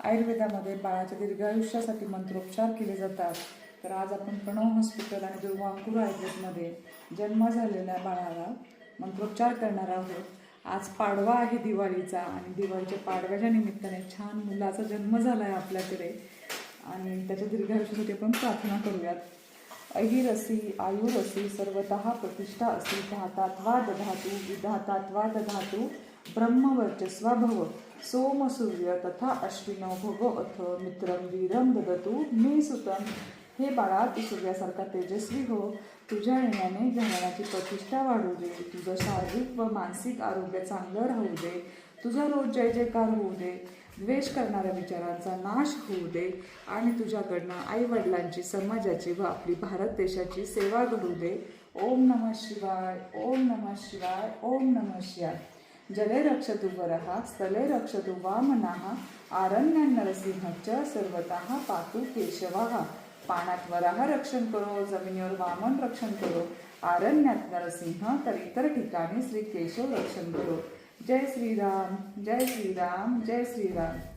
आयुर्वेदामध्ये बाळाच्या दीर्घायुष्यासाठी मंत्रोपचार केले जातात. तर आज आपण प्रणव हॉस्पिटल आणि दुर्वा अंकुर आयुर्वेदमध्ये जन्म झालेल्या बाळाला मंत्रोपचार करणार आहोत. आज पाडवा आहे दिवाळीचा आणि दिवाळीच्या पाडव्याच्या निमित्ताने छान मुलाचा जन्म झाला आहे आपल्याकडे आणि त्याच्या दीर्घायुष्यासाठी आपण प्रार्थना करूयात. अहिरसी आयुरसी सर्वतः प्रतिष्ठा असी धातात्वा दधातु विधातात्वा दधातु ब्रह्मवर्चस्वा भव सोम सूर्य तथा अश्विनो भगो अथ मित्रं वीरं ददतु मे सुतं. हे बाळा, तू सूर्यासारखा तेजस्वी हो. तुझ्या येण्याने घराण्याची प्रतिष्ठा वाढू दे. तुझं शारीरिक व मानसिक आरोग्य चांगलं राहू दे. तुझा रोज जय जयकार होऊ दे. द्वेष करणाऱ्या विचारांचा नाश होऊ दे आणि तुझ्याकडनं आईवडिलांची, समाजाची व आपली भारत देशाची सेवा घडू दे. ओम नमः शिवाय, ओम नमः शिवाय, ओम नमः शिवाय. जले रक्षतु वरः स्थले रक्षतु वामनः आरण्यान् नरसिंहश्च सर्वतः पातु केशवः. पाण्यात वराह रक्षण करो, जमिनीवर वामन रक्षण करो, आरण्यात नरसिंह तर इतर ठिकाणी श्री केशव रक्षण करो. जय श्रीराम, जय श्रीराम, जय श्रीराम.